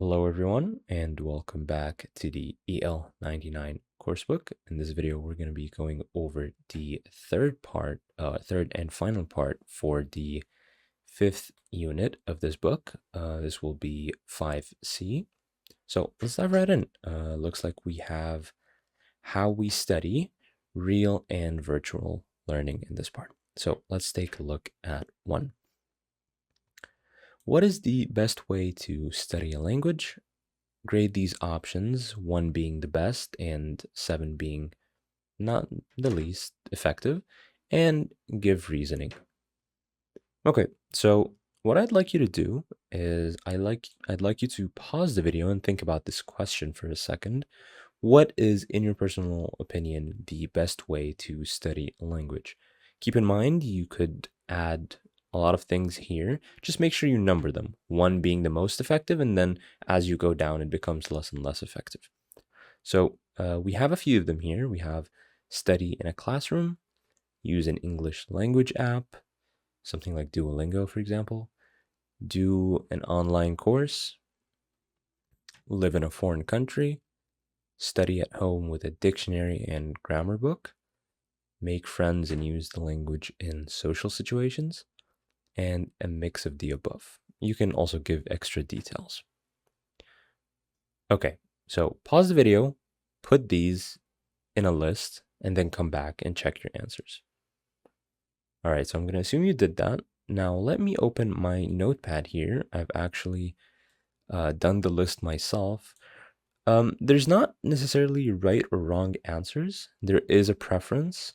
Hello everyone and welcome back to the EL99 coursebook. In this video, we're going to be going over the third and final part for the fifth unit of this book. This will be 5C. So let's dive right in. Looks like we have how we study real and virtual learning in this part. So let's take a look at 1. What is the best way to study a language? Grade these options, 1 being the best and 7 being not the least effective, and give reasoning. Okay, so what I'd like you to do is I'd like you to pause the video and think about this question for a second. What is, in your personal opinion, the best way to study a language? Keep in mind, you could add a lot of things here. Just make sure you number them, 1 being the most effective, and then as you go down, it becomes less and less effective. So we have a few of them here. We have study in a classroom, use an English language app, something like Duolingo, for example, do an online course, live in a foreign country, study at home with a dictionary and grammar book, make friends and use the language in social situations, and a mix of the above. You can also give extra details. Okay, so pause the video, put these in a list, and then come back and check your answers. All right, so I'm going to assume you did that. Now let me open my notepad here. I've actually done the list myself. There's not necessarily right or wrong answers. There is a preference.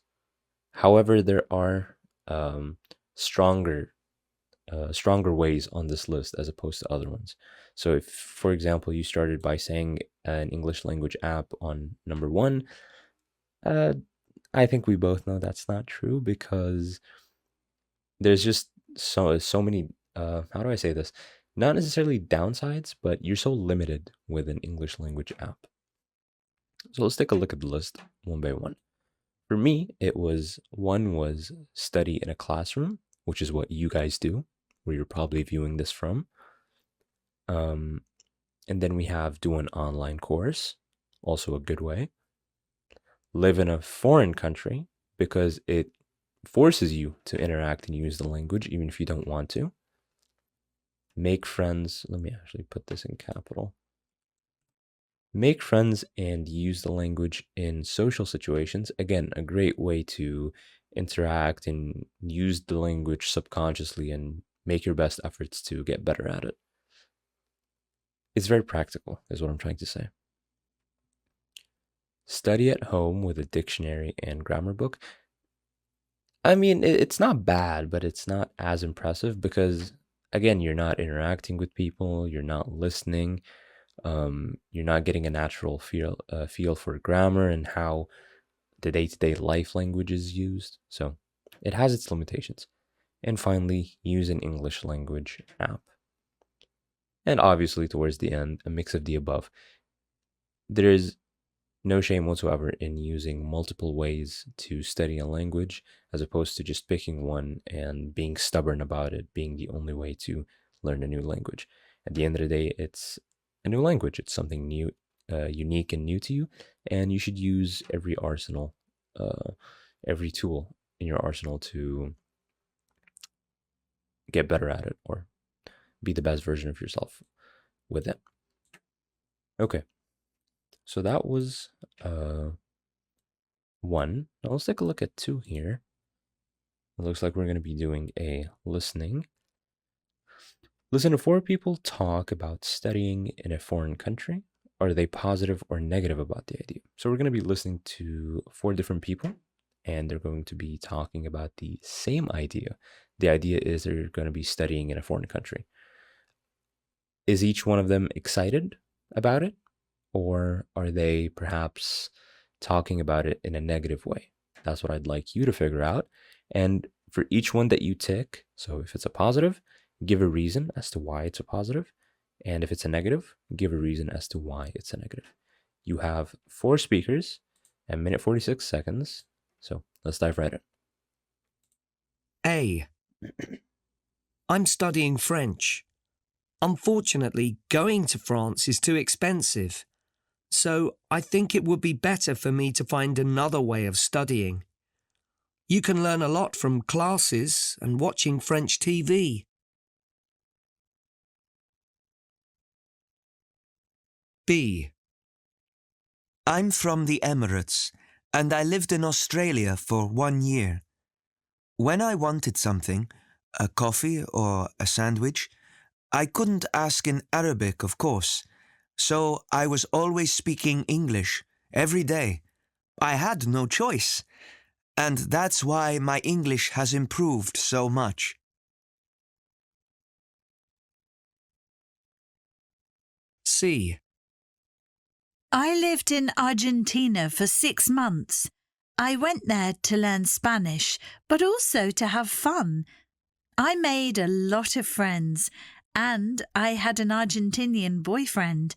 However, there are stronger ways on this list as opposed to other ones. So if, for example, you started by saying an English language app on number 1, I think we both know that's not true because there's just so many how do I say this? Not necessarily downsides, but you're so limited with an English language app. So let's take a look at the list one by one. For me, it was 1 was study in a classroom, which is what you guys do, where you're probably viewing this from. And then we have do an online course, also a good way. Live in a foreign country because it forces you to interact and use the language even if you don't want to. Make friends. Let me actually put this in capital. Make friends and use the language in social situations. Again, a great way to interact and use the language subconsciously and make your best efforts to get better at it. It's very practical, is what I'm trying to say. Study at home with a dictionary and grammar book. I mean, it's not bad, but it's not as impressive because, again, you're not interacting with people, you're not listening, you're not getting a natural feel for grammar and how the day-to-day life language is used. So it has its limitations. And finally, use an English language app. And obviously, towards the end, a mix of the above. There is no shame whatsoever in using multiple ways to study a language as opposed to just picking one and being stubborn about it being the only way to learn a new language. At the end of the day, it's a new language. It's something new, unique and new to you, and you should use every tool in your arsenal to get better at it or be the best version of yourself with it. Okay. So that was 1. Now let's take a look at 2 here. It looks like we're going to be doing a listening. Listen to 4 people talk about studying in a foreign country. Are they positive or negative about the idea? So we're going to be listening to 4 different people, and they're going to be talking about the same idea. The idea is they're going to be studying in a foreign country. Is each one of them excited about it? Or are they perhaps talking about it in a negative way? That's what I'd like you to figure out. And for each one that you tick, so if it's a positive, give a reason as to why it's a positive. And if it's a negative, give a reason as to why it's a negative. You have 4 speakers, a minute 46 seconds. So let's dive right in. A. I'm studying French. Unfortunately, going to France is too expensive, so I think it would be better for me to find another way of studying. You can learn a lot from classes and watching French TV. B. I'm from the Emirates, and I lived in Australia for 1 year. When I wanted something, a coffee or a sandwich, I couldn't ask in Arabic, of course, so I was always speaking English every day. I had no choice, and that's why my English has improved so much. C. I lived in Argentina for 6 months. I went there to learn Spanish, but also to have fun. I made a lot of friends, and I had an Argentinian boyfriend.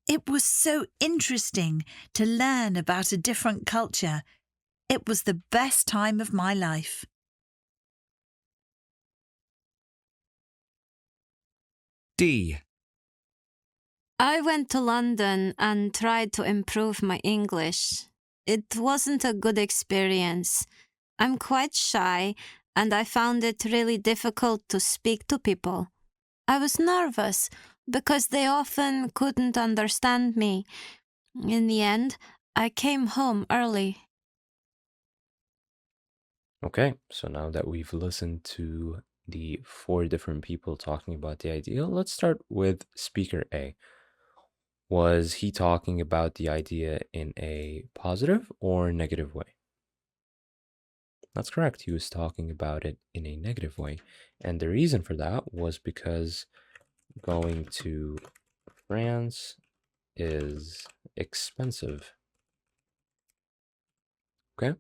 It was so interesting to learn about a different culture. It was the best time of my life. D. I went to London and tried to improve my English. It wasn't a good experience. I'm quite shy and I found it really difficult to speak to people. I was nervous because they often couldn't understand me. In the end, I came home early. Okay, so now that we've listened to the 4 different people talking about the idea, let's start with speaker A. Was he talking about the idea in a positive or negative way? That's correct. He was talking about it in a negative way. And the reason for that was because going to France is expensive. Okay.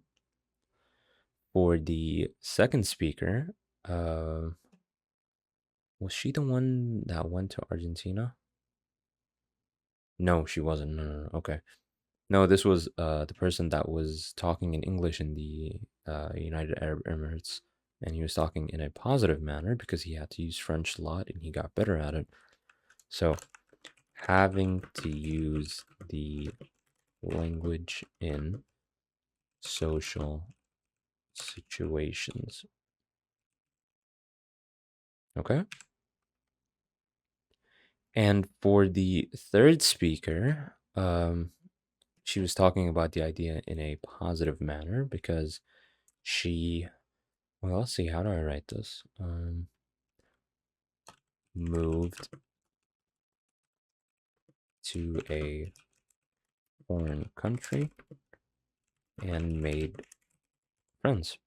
For the second speaker, was she the one that went to Argentina? No, she wasn't. No. Okay. No, this was the person that was talking in English in the United Arab Emirates, and he was talking in a positive manner because he had to use French a lot and he got better at it. So, having to use the language in social situations. Okay? And for the third speaker, she was talking about the idea in a positive manner because she, well, let's see, how do I write this? Moved to a foreign country and made friends.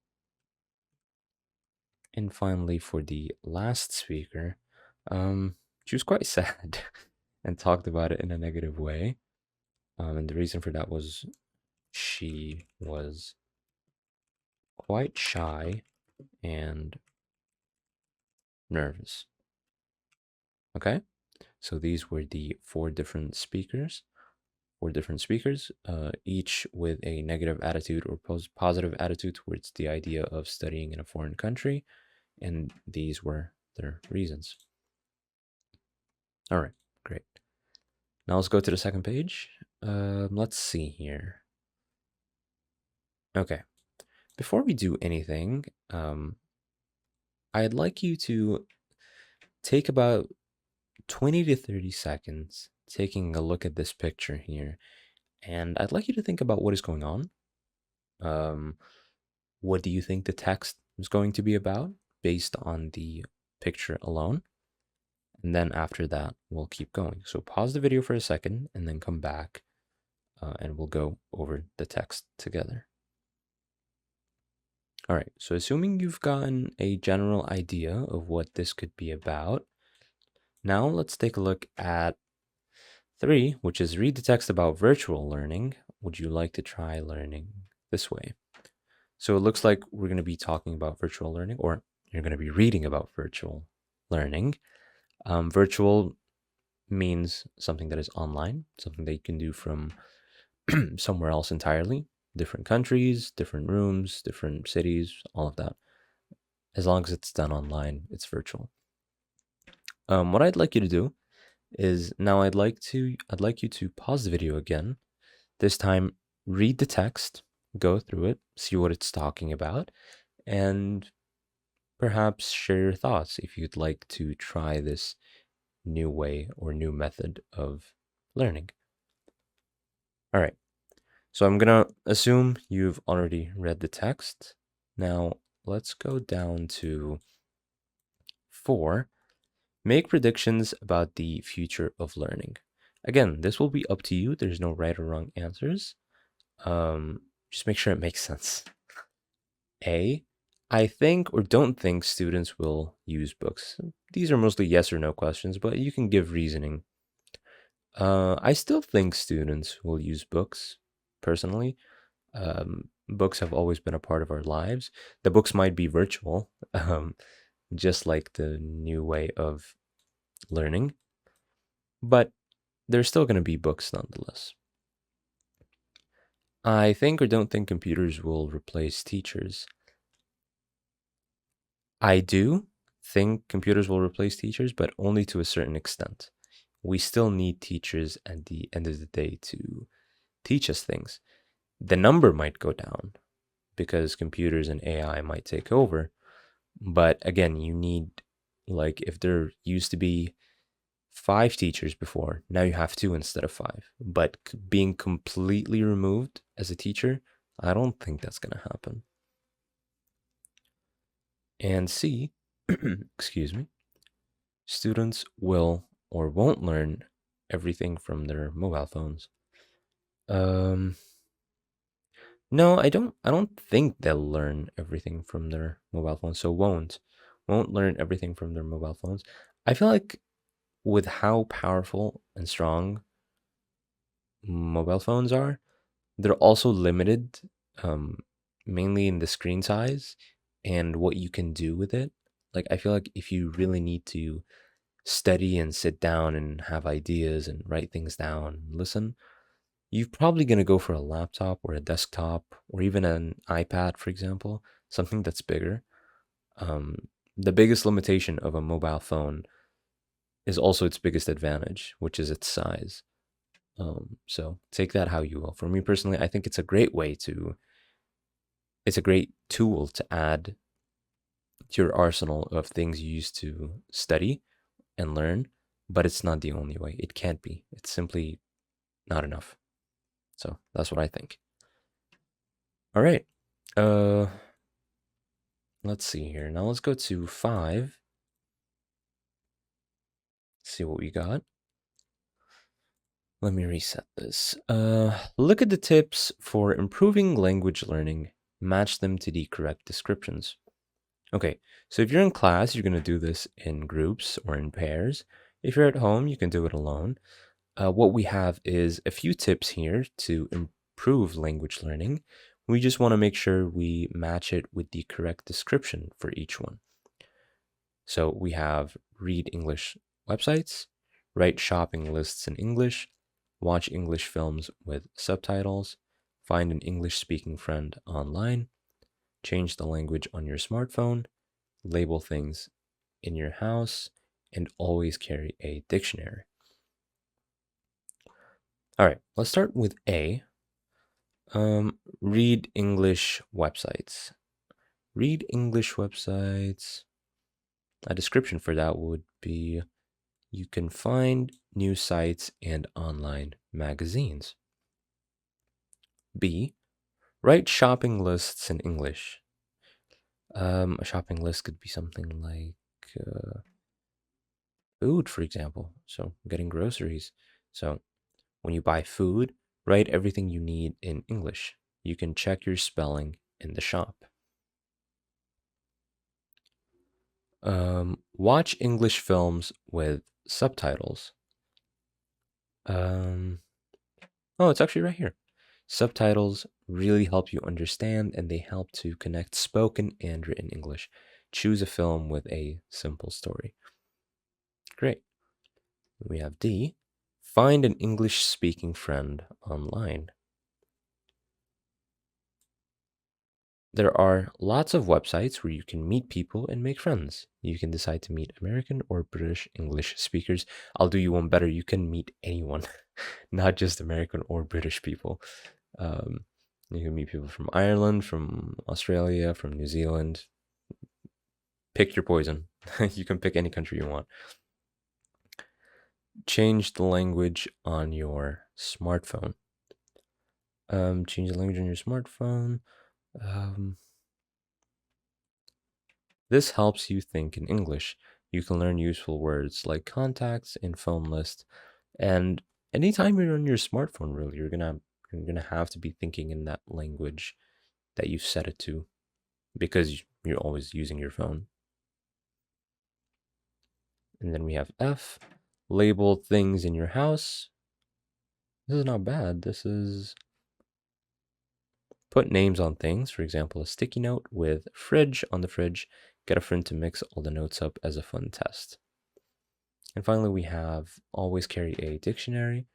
And finally, for the last speaker, she was quite sad and talked about it in a negative way. And the reason for that was she was quite shy and nervous. Okay, so these were the 4 different speakers. 4 different speakers, each with a negative attitude or positive attitude towards the idea of studying in a foreign country, and these were their reasons. All right, great. Now let's go to the second page. Let's see here. Okay, before we do anything, I'd like you to take about 20 to 30 seconds taking a look at this picture here, and I'd like you to think about what is going on. What do you think the text is going to be about based on the picture alone? And then after that, we'll keep going. So pause the video for a second and then come back and we'll go over the text together. All right, so assuming you've gotten a general idea of what this could be about, now let's take a look at 3, which is read the text about virtual learning. Would you like to try learning this way? So it looks like we're going to be talking about virtual learning, or you're going to be reading about virtual learning. Virtual means something that is online, something that you can do from somewhere else entirely, different countries, different rooms, different cities, all of that. As long as it's done online, it's virtual. What I'd like you to do is now I'd like you to pause the video again. This time, read the text, go through it, see what it's talking about, and perhaps share your thoughts if you'd like to try this new way or new method of learning. All right. So I'm going to assume you've already read the text. Now, let's go down to 4. Make predictions about the future of learning. Again, this will be up to you. There's no right or wrong answers. Just make sure it makes sense. A, I think or don't think students will use books. These are mostly yes or no questions, but you can give reasoning. I still think students will use books, personally. Books have always been a part of our lives. The books might be virtual, just like the new way of learning, but there's still going to be books nonetheless. I think or don't think computers will replace teachers. I do think computers will replace teachers, but only to a certain extent. We still need teachers at the end of the day to teach us things. The number might go down because computers and AI might take over. But again, you need, like, if there used to be 5 teachers before, now you have 2 instead of 5. But being completely removed as a teacher, I don't think that's going to happen. And C, excuse me, students will or won't learn everything from their mobile phones. No, I don't think they'll learn everything from their mobile phones. So won't learn everything from their mobile phones. I feel like with how powerful and strong mobile phones are, they're also limited, um, mainly in the screen size and what you can do with it. Like, I feel like if you really need to study and sit down and have ideas and write things down, listen, you're probably going to go for a laptop or a desktop or even an iPad, for example, something that's bigger. The biggest limitation of a mobile phone is also its biggest advantage, which is its size. So take that how you will. For me personally, I think it's a great it's a great tool to add to your arsenal of things you use to study and learn, but it's not the only way. It can't be. It's simply not enough. So that's what I think. All right. Uh, let's see here. Now let's go to 5. See what we got. Let me reset this. Look at the tips for improving language learning. Match them to the correct descriptions. Okay, so if you're in class, you're going to do this in groups or in pairs. If you're at home, you can do it alone. What we have is a few tips here to improve language learning. We just want to make sure we match it with the correct description for each one. So we have read English websites, write shopping lists in English, watch English films with subtitles, find an English speaking friend online, change the language on your smartphone, label things in your house, and always carry a dictionary. All right, let's start with A. Read English websites. Read English websites. A description for that would be you can find news sites and online magazines. B. Write shopping lists in English. A shopping list could be something like food, for example. So, getting groceries. So, when you buy food, write everything you need in English. You can check your spelling in the shop. Watch English films with subtitles. Oh, it's actually right here. Subtitles really help you understand and they help to connect spoken and written English. Choose a film with a simple story. Great. We have D. Find an English speaking friend online. there are lots of websites where you can meet people and make friends. You can decide to meet American or British English speakers. I'll do you one better. You can meet anyone, not just American or British people. You can meet people from Ireland, from Australia, from New Zealand. Pick your poison. You can pick any country you want. Change the language on your smartphone. Change the language on your smartphone. This helps you think in English. You can learn useful words like contacts and phone list. And anytime you're on your smartphone, really, you're gonna have to be thinking in that language that you've set it to, because you're always using your phone. And then we have F, label things in your house. This is not bad. This is put names on things. For example, a sticky note with fridge on the fridge. Get a friend to mix all the notes up as a fun test. And finally, we have always carry a dictionary.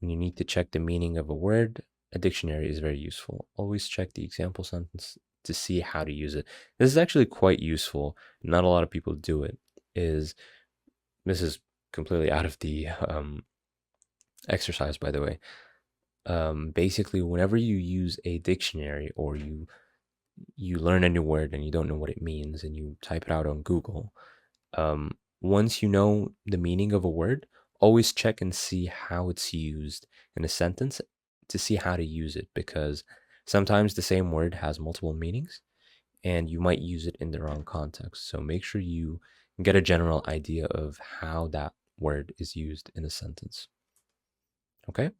When you need to check the meaning of a word, a dictionary is very useful. Always check the example sentence to see how to use it. This is actually quite useful. Not a lot of people do it. This is completely out of the exercise, by the way. Basically, whenever you use a dictionary or you learn a new word and you don't know what it means and you type it out on Google, once you know the meaning of a word, always check and see how it's used in a sentence to see how to use it, because sometimes the same word has multiple meanings and you might use it in the wrong context. So make sure you get a general idea of how that word is used in a sentence. Okay?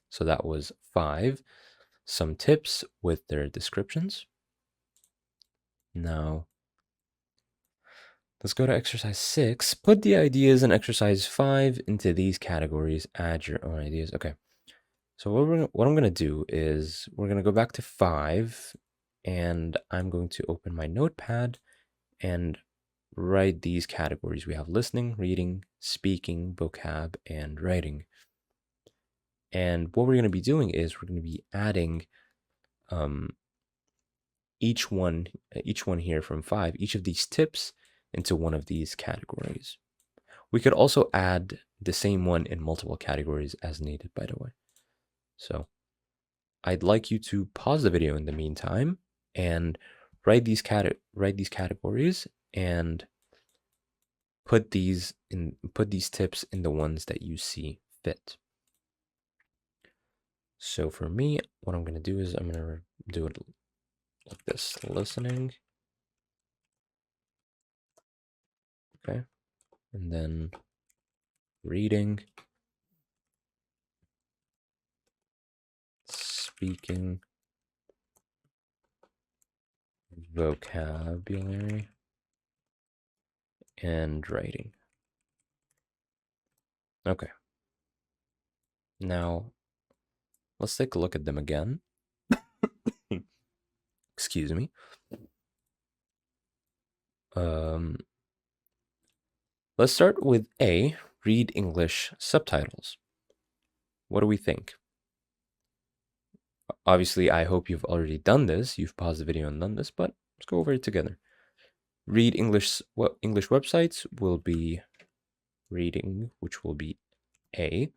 So that was 5. Some tips with their descriptions. Now, let's go to exercise 6. Put the ideas in exercise 5 into these categories. Add your own ideas. Okay. So what I'm going to do is we're going to go back to 5, and I'm going to open my notepad and write these categories. We have listening, reading, speaking, vocab, and writing. And what we're going to be doing is we're going to be adding each one here from 5, each of these tips into one of these categories. We could also add the same one in multiple categories as needed, by the way. So I'd like you to pause the video in the meantime and write these categories and put these tips in the ones that you see fit. So for me, what I'm going to do is I'm going to do it like this: listening. Okay. And then reading, speaking, vocabulary, and writing. Okay. Now, let's take a look at them again. Excuse me. Let's start with A, read English subtitles. What do we think? Obviously, I hope you've already done this. You've paused the video and done this, but let's go over it together. Read English websites will be reading, which will be A.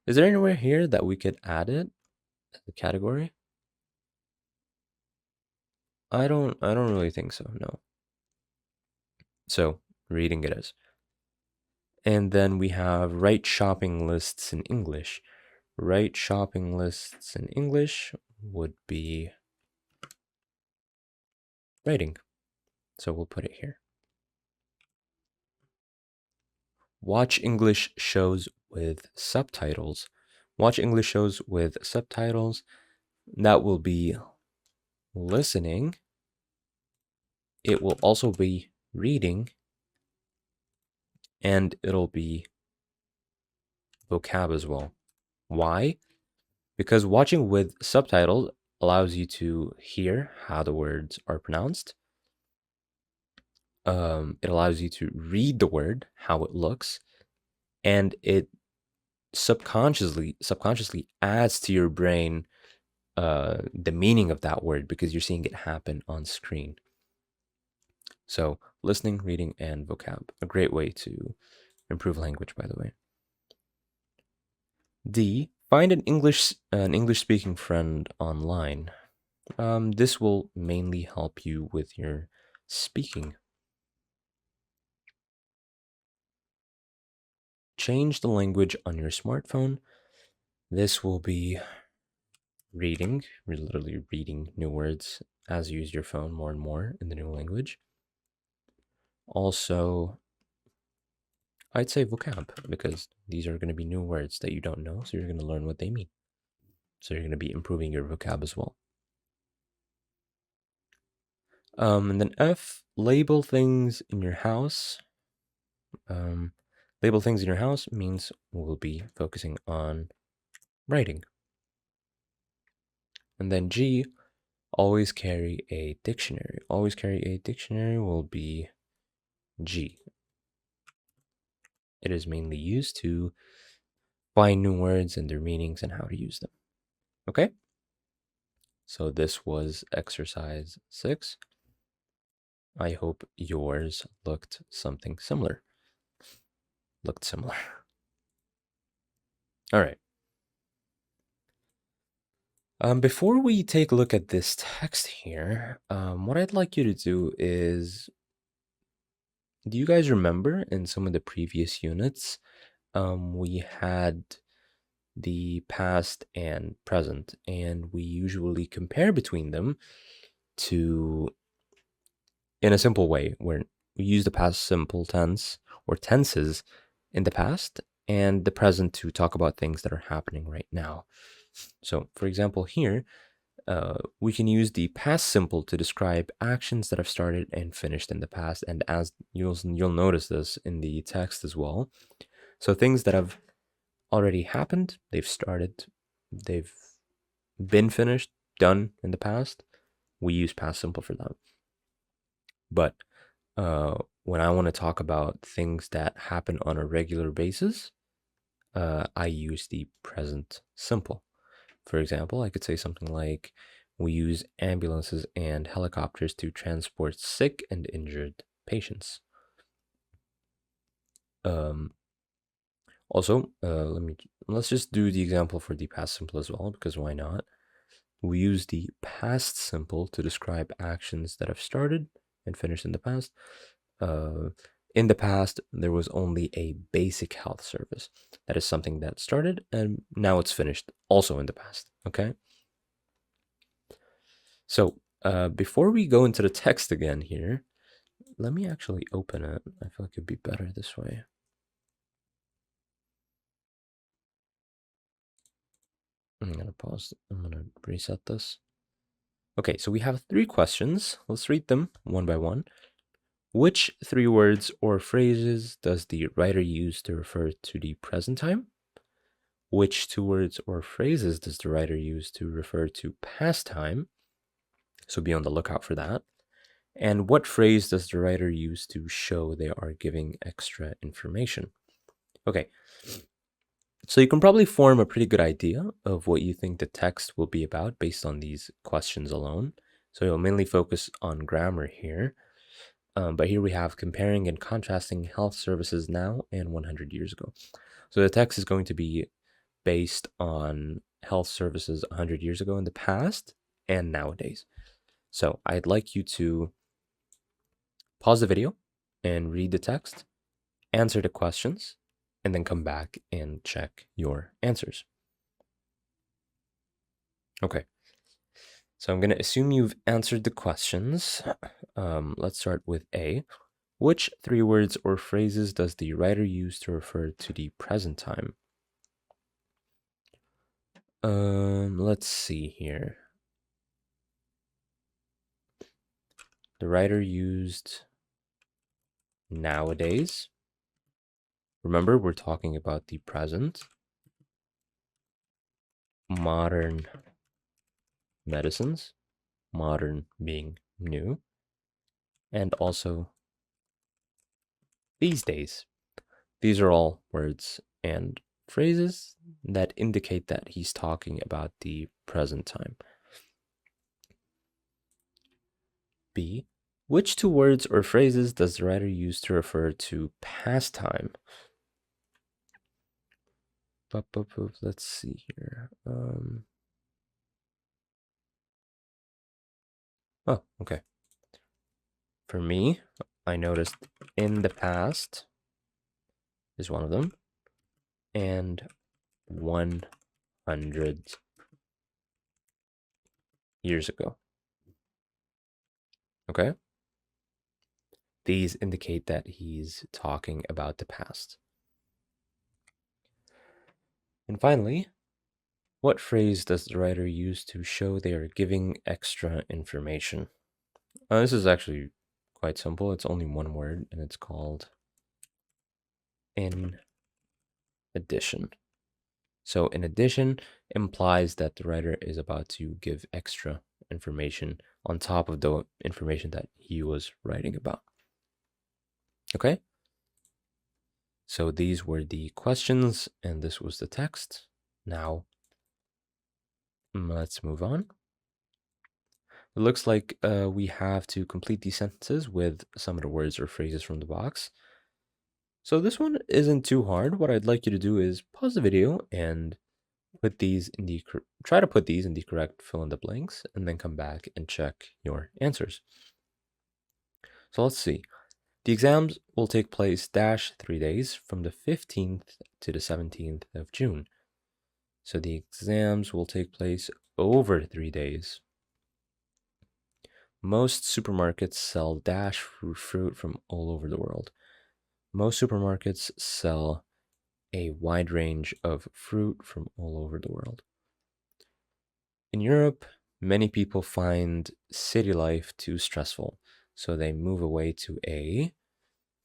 Is there anywhere here that we could add it as a category? I don't really think so, no. So, reading it is. And then we have write shopping lists in English. Write shopping lists in English would be writing. So we'll put it here. Watch English shows with subtitles. Watch English shows with subtitles. That will be listening. It will also be reading. And it'll be vocab as well. Why? Because watching with subtitles allows you to hear how the words are pronounced. It allows you to read the word, how it looks, and it subconsciously adds to your brain the meaning of that word because you're seeing it happen on screen. So listening, reading, and vocab, a great way to improve language, by the way. D, find an English speaking friend online. This will mainly help you with your speaking. Change the language on your smartphone. This will be reading. You're literally reading new words as you use your phone more and more in the new language. Also, I'd say vocab, because these are going to be new words that you don't know, so you're going to learn what they mean. So you're going to be improving your vocab as well. And then F, label things in your house. Label things in your house means we'll be focusing on writing. And then G, always carry a dictionary. Always carry a dictionary will be G. It is mainly used to find new words and their meanings and how to use them. Okay? So this was exercise 6. I hope yours looked something similar. All right. Before we take a look at this text here, what I'd like you to do is, do you guys remember in some of the previous units, we had the past and present, and we usually compare between them in a simple way, where we use the past simple tense or tenses in the past and the present to talk about things that are happening right now. So, for example, here, we can use the past simple to describe actions that have started and finished in the past, and as you'll notice this in the text as well. So things that have already happened, they've started, they've been finished, done in the past, we use past simple for them. But when I want to talk about things that happen on a regular basis, I use the present simple. For example, I could say something like, we use ambulances and helicopters to transport sick and injured patients. Also, let's just do the example for the past simple as well, because why not? We use the past simple to describe actions that have started and finished in the past. In the past, there was only a basic health service. That is something that started and now it's finished, also in the past, okay? So before we go into the text again here, let me actually open it. I feel like it'd be better this way. I'm gonna pause. I'm gonna reset this. Okay, so we have 3 questions. Let's read them one by one. Which 3 words or phrases does the writer use to refer to the present time? Which 2 words or phrases does the writer use to refer to past time? So be on the lookout for that. And what phrase does the writer use to show they are giving extra information? Okay, so you can probably form a pretty good idea of what you think the text will be about based on these questions alone. So you'll mainly focus on grammar here. But here we have comparing and contrasting health services now and 100 years ago. So the text is going to be based on health services 100 years ago in the past and nowadays. So I'd like you to pause the video and read the text, answer the questions, and then come back and check your answers. Okay. So I'm going to assume you've answered the questions. Let's start with A. Which 3 words or phrases does the writer use to refer to the present time? Let's see here. The writer used nowadays. Remember, we're talking about the present. Modern medicines. Modern being new. And also these days. These are all words and phrases that indicate that he's talking about the present time. B. Which two words or phrases does the writer use to refer to past time? Let's see here. Oh, okay. For me, I noticed in the past is one of them, and 100 years ago. Okay? These indicate that he's talking about the past. And finally, what phrase does the writer use to show they are giving extra information? This is actually quite simple. It's only one word, and it's called in addition. So in addition implies that the writer is about to give extra information on top of the information that he was writing about. Okay? So these were the questions, and this was the text. Now, let's move on. It looks like we have to complete these sentences with some of the words or phrases from the box. So this one isn't too hard. What I'd like you to do is pause the video and try to put these in the correct fill in the blanks, and then come back and check your answers. So let's see. The exams will take place 3 days from the 15th to the 17th of June. So the exams will take place over 3 days. Most supermarkets sell fruit from all over the world. Most supermarkets sell a wide range of fruit from all over the world. In Europe, many people find city life too stressful, so they move away to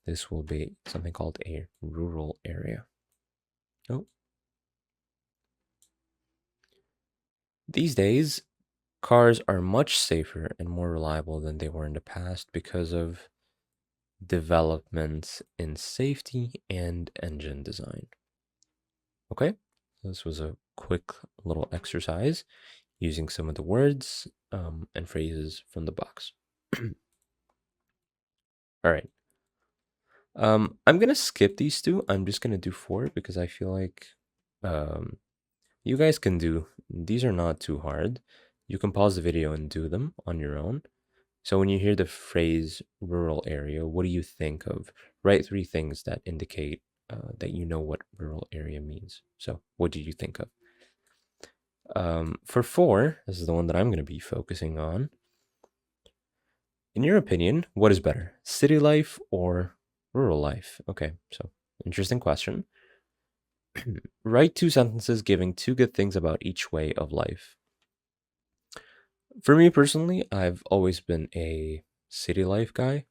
this will be something called a rural area. Oh. These days, cars are much safer and more reliable than they were in the past because of developments in safety and engine design. Okay, this was a quick little exercise using some of the words and phrases from the box. All right. I'm gonna skip these two. I'm just gonna do 4 because I feel like you guys can do these. Are not too hard. You can pause the video and do them on your own. So when you hear the phrase rural area, what do you think of? Write 3 things that indicate that you know what rural area means. So what do you think of? For 4, this is the one that I'm going to be focusing on. In your opinion, what is better, city life or rural life? Okay, so interesting question. Write 2 sentences giving 2 good things about each way of life. For me personally, I've always been a city life guy.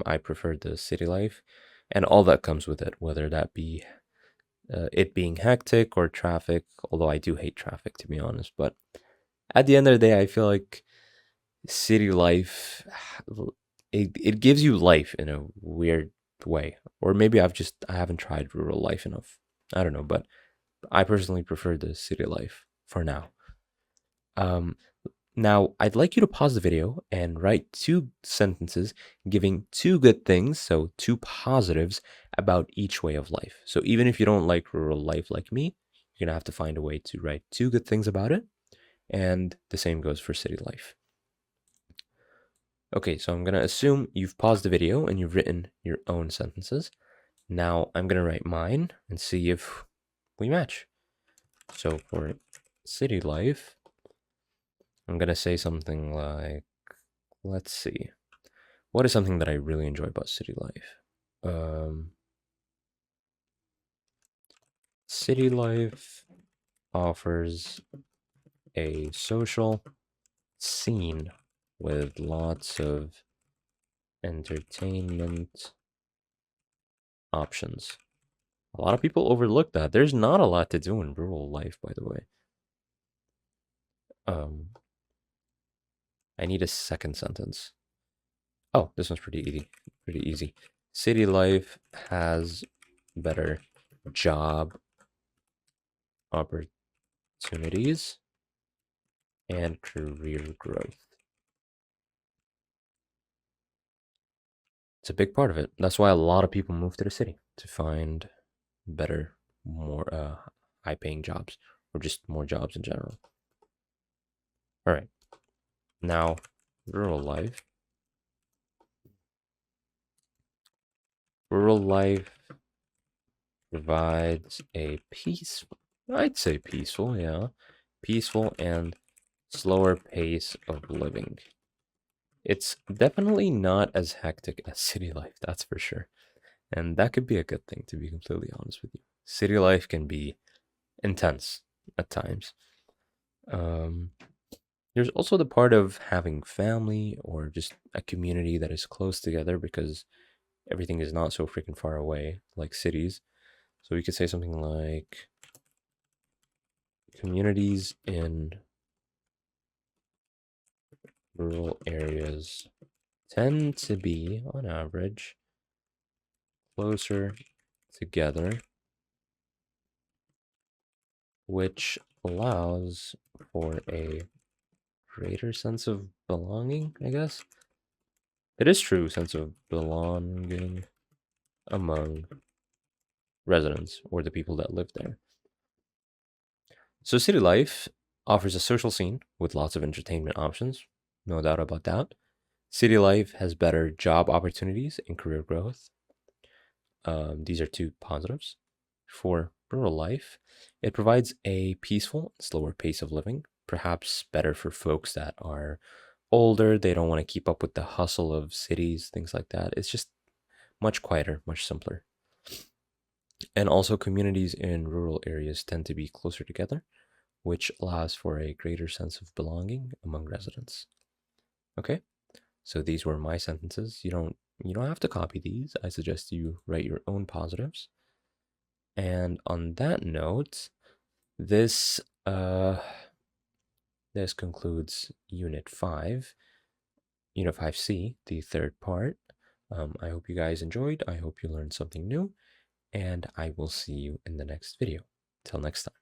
I prefer the city life and all that comes with it, whether that be it being hectic or traffic, although I do hate traffic, to be honest. But at the end of the day, I feel like city life, it gives you life in a weird way. Or maybe I haven't tried rural life enough. I don't know, but I personally prefer the city life for now. Now, I'd like you to pause the video and write 2 sentences giving 2 good things, so 2 positives about each way of life. So even if you don't like rural life like me, you're going to have to find a way to write 2 good things about it. And the same goes for city life. Okay, so I'm going to assume you've paused the video and you've written your own sentences. Now I'm going to write mine and see if we match. So for city life, I'm going to say something like, let's see, what is something that I really enjoy about city life? City life offers a social scene with lots of entertainment options. A lot of people overlook that. There's not a lot to do in rural life, by the way. I need a second sentence. Oh, this one's pretty easy. City life has better job opportunities and career growth. It's a big part of it. That's why a lot of people move to the city, to find better, more high-paying jobs, or just more jobs in general. All right. Now, rural life. Rural life provides a peaceful, I'd say peaceful, yeah, peaceful and slower pace of living. It's definitely not as hectic as city life, that's for sure. And that could be a good thing, to be completely honest with you. City life can be intense at times. There's also the part of having family or just a community that is close together, because everything is not so freaking far away like cities. So we could say something like communities in rural areas tend to be, on average, closer together, which allows for a greater sense of belonging, I guess. It is true, sense of belonging among residents or the people that live there. So city life offers a social scene with lots of entertainment options, no doubt about that. City life has better job opportunities and career growth. These are two positives. For rural life, it provides a peaceful, slower pace of living, perhaps better for folks that are older. They don't want to keep up with the hustle of cities, things like that. It's just much quieter, much simpler. And also, communities in rural areas tend to be closer together, which allows for a greater sense of belonging among residents. Okay, so these were my sentences. You don't have to copy these. I suggest you write your own positives. And on that note, this this concludes Unit 5, Unit 5C, the third part. I hope you guys enjoyed. I hope you learned something new, and I will see you in the next video. Till next time.